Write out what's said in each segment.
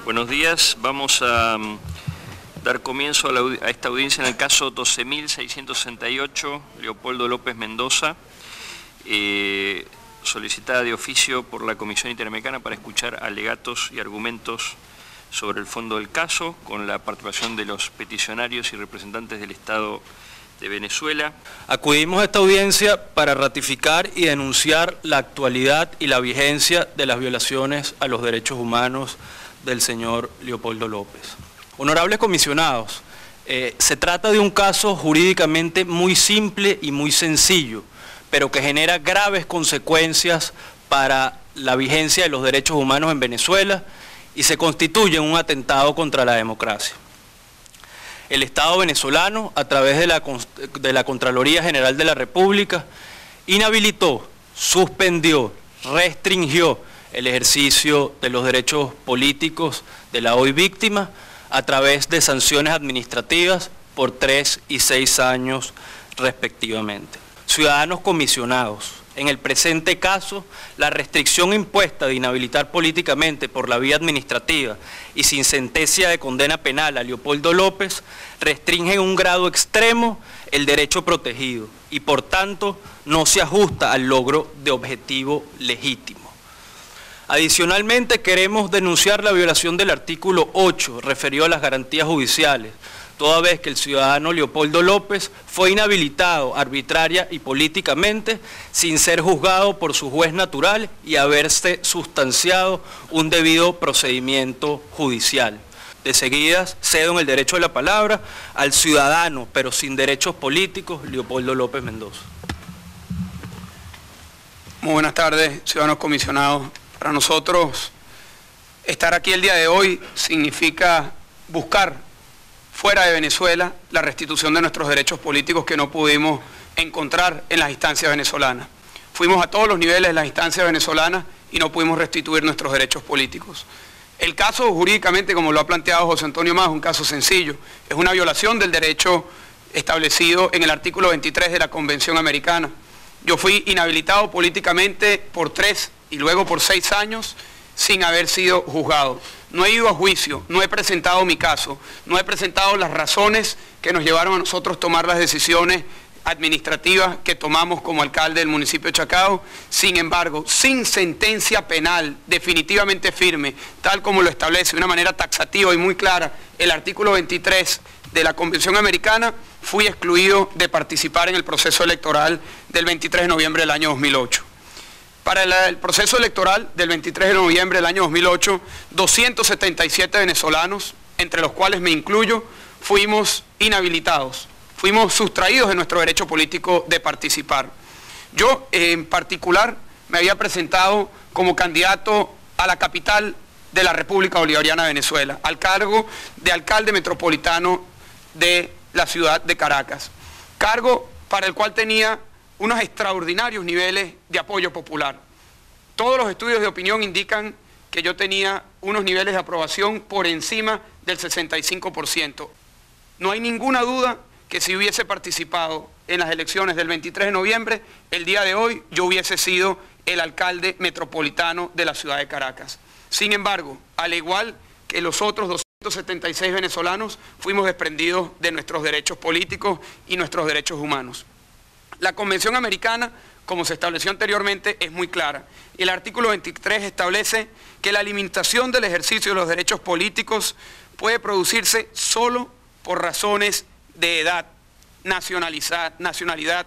Buenos días, vamos a dar comienzo a esta audiencia en el caso 12.668, Leopoldo López Mendoza, solicitada de oficio por la Comisión Interamericana para escuchar alegatos y argumentos sobre el fondo del caso, con la participación de los peticionarios y representantes del Estado de Venezuela. Acudimos a esta audiencia para ratificar y denunciar la actualidad y la vigencia de las violaciones a los derechos humanos del señor Leopoldo López. Honorables comisionados, se trata de un caso jurídicamente muy simple y muy sencillo, pero que genera graves consecuencias para la vigencia de los derechos humanos en Venezuela y se constituye un atentado contra la democracia. El Estado venezolano, a través de la Contraloría General de la República, inhabilitó, suspendió, restringió el ejercicio de los derechos políticos de la hoy víctima a través de sanciones administrativas por 3 y 6 años respectivamente. Ciudadanos comisionados, en el presente caso, la restricción impuesta de inhabilitar políticamente por la vía administrativa y sin sentencia de condena penal a Leopoldo López restringe en un grado extremo el derecho protegido y por tanto no se ajusta al logro de objetivo legítimo. Adicionalmente, queremos denunciar la violación del artículo 8 referido a las garantías judiciales, toda vez que el ciudadano Leopoldo López fue inhabilitado arbitraria y políticamente sin ser juzgado por su juez natural y haberse sustanciado un debido procedimiento judicial. De seguidas, cedo en el derecho de la palabra al ciudadano, pero sin derechos políticos, Leopoldo López Mendoza. Muy buenas tardes, ciudadanos comisionados. Para nosotros, estar aquí el día de hoy significa buscar fuera de Venezuela la restitución de nuestros derechos políticos que no pudimos encontrar en las instancias venezolanas. Fuimos a todos los niveles de las instancias venezolanas y no pudimos restituir nuestros derechos políticos. El caso jurídicamente, como lo ha planteado José Antonio Mas, es un caso sencillo. Es una violación del derecho establecido en el artículo 23 de la Convención Americana. Yo fui inhabilitado políticamente por 3 y luego por 6 años sin haber sido juzgado. No he ido a juicio, no he presentado mi caso, no he presentado las razones que nos llevaron a nosotros tomar las decisiones administrativas que tomamos como alcalde del municipio de Chacao. Sin embargo, sin sentencia penal definitivamente firme, tal como lo establece de una manera taxativa y muy clara el artículo 23 de la Convención Americana, fui excluido de participar en el proceso electoral del 23 de noviembre del año 2008. Para el proceso electoral del 23 de noviembre del año 2008, 277 venezolanos, entre los cuales me incluyo, fuimos inhabilitados, fuimos sustraídos de nuestro derecho político de participar. Yo, en particular, me había presentado como candidato a la capital de la República Bolivariana de Venezuela, al cargo de alcalde metropolitano de la ciudad de Caracas, cargo para el cual tenía unos extraordinarios niveles de apoyo popular. Todos los estudios de opinión indican que yo tenía unos niveles de aprobación por encima del 65%. No hay ninguna duda que si hubiese participado en las elecciones del 23 de noviembre, el día de hoy yo hubiese sido el alcalde metropolitano de la ciudad de Caracas. Sin embargo, al igual que los otros 276 venezolanos, fuimos desprendidos de nuestros derechos políticos y nuestros derechos humanos. La Convención Americana, como se estableció anteriormente, es muy clara. El artículo 23 establece que la limitación del ejercicio de los derechos políticos puede producirse solo por razones de edad, nacionalidad,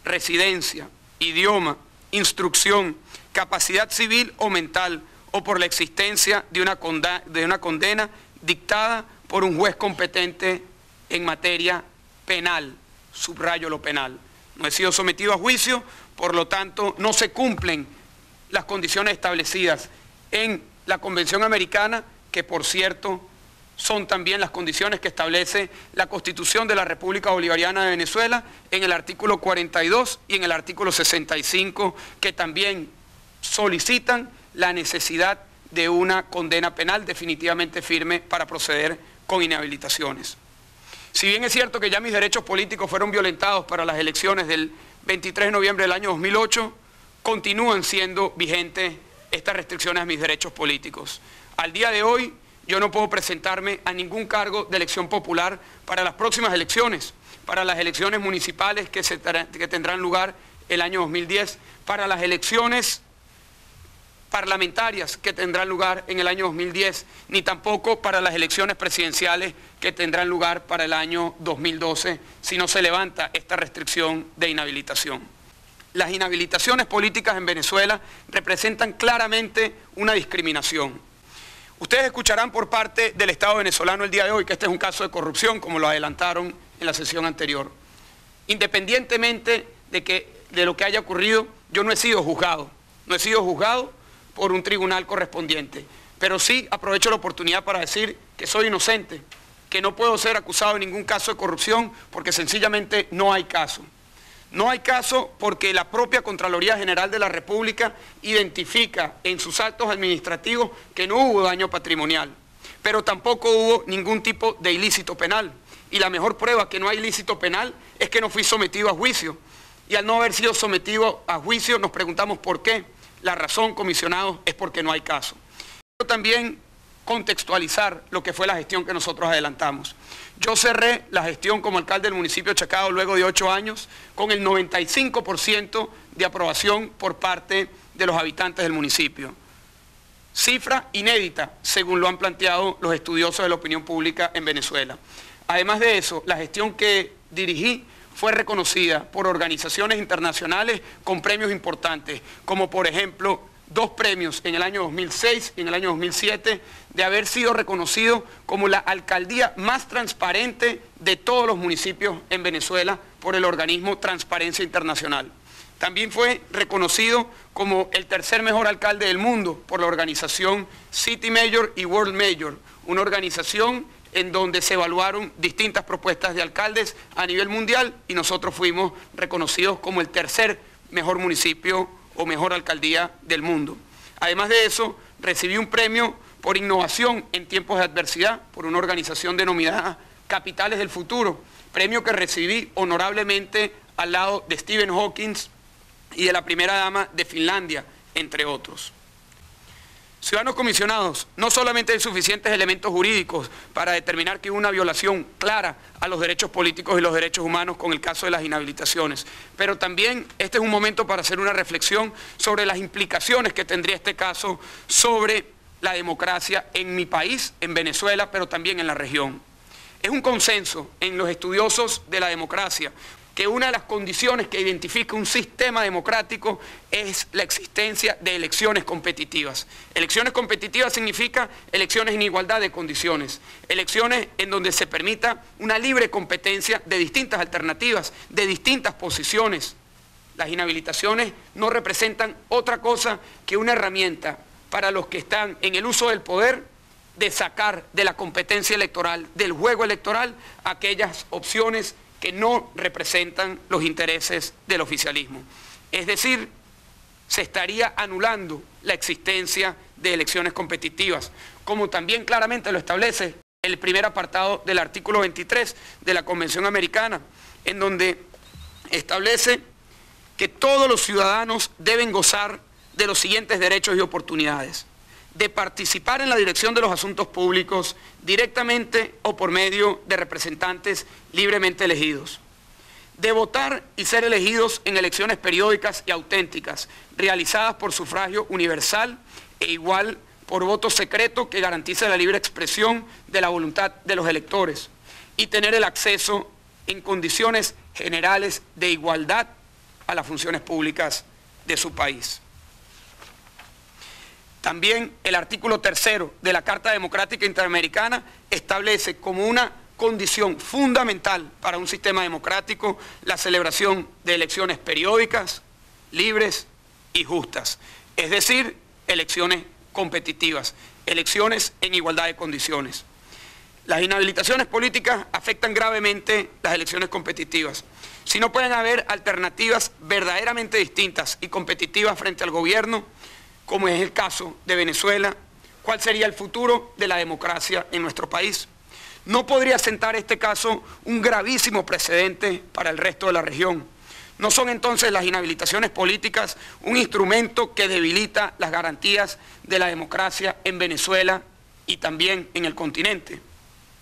residencia, idioma, instrucción, capacidad civil o mental, o por la existencia de una condena dictada por un juez competente en materia penal, subrayo lo penal. No he sido sometido a juicio, por lo tanto no se cumplen las condiciones establecidas en la Convención Americana, que por cierto son también las condiciones que establece la Constitución de la República Bolivariana de Venezuela en el artículo 42 y en el artículo 65, que también solicitan la necesidad de una condena penal definitivamente firme para proceder con inhabilitaciones. Si bien es cierto que ya mis derechos políticos fueron violentados para las elecciones del 23 de noviembre del año 2008, continúan siendo vigentes estas restricciones a mis derechos políticos. Al día de hoy, yo no puedo presentarme a ningún cargo de elección popular para las próximas elecciones, para las elecciones municipales que tendrán lugar el año 2010, para las elecciones parlamentarias que tendrán lugar en el año 2010, ni tampoco para las elecciones presidenciales que tendrán lugar para el año 2012, si no se levanta esta restricción de inhabilitación. Las inhabilitaciones políticas en Venezuela representan claramente una discriminación. Ustedes escucharán por parte del Estado venezolano el día de hoy que este es un caso de corrupción, como lo adelantaron en la sesión anterior. Independientemente de lo que haya ocurrido, yo no he sido juzgado. No he sido juzgado por un tribunal correspondiente, pero sí aprovecho la oportunidad para decir que soy inocente, que no puedo ser acusado de ningún caso de corrupción porque sencillamente no hay caso. No hay caso porque la propia Contraloría General de la República identifica en sus actos administrativos que no hubo daño patrimonial, pero tampoco hubo ningún tipo de ilícito penal. Y la mejor prueba que no hay ilícito penal es que no fui sometido a juicio. Y al no haber sido sometido a juicio nos preguntamos por qué. La razón, comisionados, es porque no hay caso. Quiero también contextualizar lo que fue la gestión que nosotros adelantamos. Yo cerré la gestión como alcalde del municipio de Chacao luego de 8 años con el 95% de aprobación por parte de los habitantes del municipio. Cifra inédita, según lo han planteado los estudiosos de la opinión pública en Venezuela. Además de eso, la gestión que dirigí fue reconocida por organizaciones internacionales con premios importantes, como por ejemplo 2 premios en el año 2006 y en el año 2007 de haber sido reconocido como la alcaldía más transparente de todos los municipios en Venezuela por el organismo Transparencia Internacional. También fue reconocido como el 3er mejor alcalde del mundo por la organización City Mayor y World Mayor, una organización en donde se evaluaron distintas propuestas de alcaldes a nivel mundial y nosotros fuimos reconocidos como el 3er mejor municipio o mejor alcaldía del mundo. Además de eso, recibí un premio por innovación en tiempos de adversidad por una organización denominada Capitales del Futuro, premio que recibí honorablemente al lado de Stephen Hawking y de la primera dama de Finlandia, entre otros. Ciudadanos comisionados, no solamente hay suficientes elementos jurídicos para determinar que hubo una violación clara a los derechos políticos y los derechos humanos con el caso de las inhabilitaciones, pero también este es un momento para hacer una reflexión sobre las implicaciones que tendría este caso sobre la democracia en mi país, en Venezuela, pero también en la región. Es un consenso en los estudiosos de la democracia que una de las condiciones que identifica un sistema democrático es la existencia de elecciones competitivas. Elecciones competitivas significa elecciones en igualdad de condiciones, elecciones en donde se permita una libre competencia de distintas alternativas, de distintas posiciones. Las inhabilitaciones no representan otra cosa que una herramienta para los que están en el uso del poder de sacar de la competencia electoral, del juego electoral, aquellas opciones que no representan los intereses del oficialismo. Es decir, se estaría anulando la existencia de elecciones competitivas, como también claramente lo establece el primer apartado del artículo 23 de la Convención Americana, en donde establece que todos los ciudadanos deben gozar de los siguientes derechos y oportunidades: de participar en la dirección de los asuntos públicos directamente o por medio de representantes libremente elegidos, de votar y ser elegidos en elecciones periódicas y auténticas, realizadas por sufragio universal e igual por voto secreto que garantice la libre expresión de la voluntad de los electores, y tener el acceso en condiciones generales de igualdad a las funciones públicas de su país. También el artículo 3º de la Carta Democrática Interamericana establece como una condición fundamental para un sistema democrático la celebración de elecciones periódicas, libres y justas, es decir, elecciones competitivas, elecciones en igualdad de condiciones. Las inhabilitaciones políticas afectan gravemente las elecciones competitivas. Si no pueden haber alternativas verdaderamente distintas y competitivas frente al gobierno, como es el caso de Venezuela, ¿cuál sería el futuro de la democracia en nuestro país? ¿No podría sentar este caso un gravísimo precedente para el resto de la región? ¿No son entonces las inhabilitaciones políticas un instrumento que debilita las garantías de la democracia en Venezuela y también en el continente.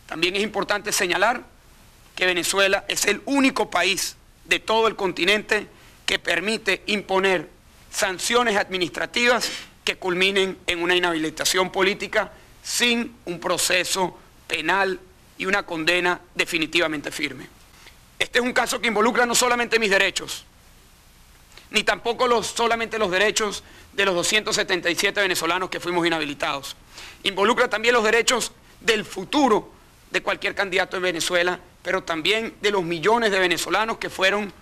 También es importante señalar que Venezuela es el único país de todo el continente que permite imponer sanciones administrativas que culminen en una inhabilitación política sin un proceso penal y una condena definitivamente firme. Este es un caso que involucra no solamente mis derechos, ni tampoco solamente los derechos de los 277 venezolanos que fuimos inhabilitados. Involucra también los derechos del futuro de cualquier candidato en Venezuela, pero también de los millones de venezolanos que fueron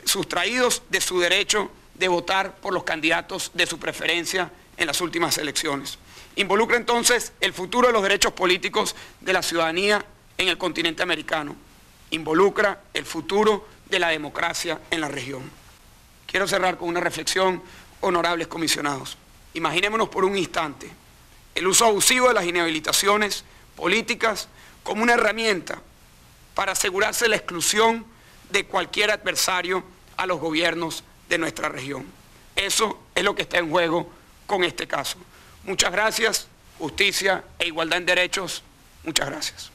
sustraídos de su derecho de votar por los candidatos de su preferencia en las últimas elecciones. Involucra entonces el futuro de los derechos políticos de la ciudadanía en el continente americano. Involucra el futuro de la democracia en la región. Quiero cerrar con una reflexión, honorables comisionados. Imaginémonos por un instante el uso abusivo de las inhabilitaciones políticas como una herramienta para asegurarse la exclusión de cualquier adversario a los gobiernos de nuestra región. Eso es lo que está en juego con este caso. Muchas gracias, justicia e igualdad en derechos. Muchas gracias.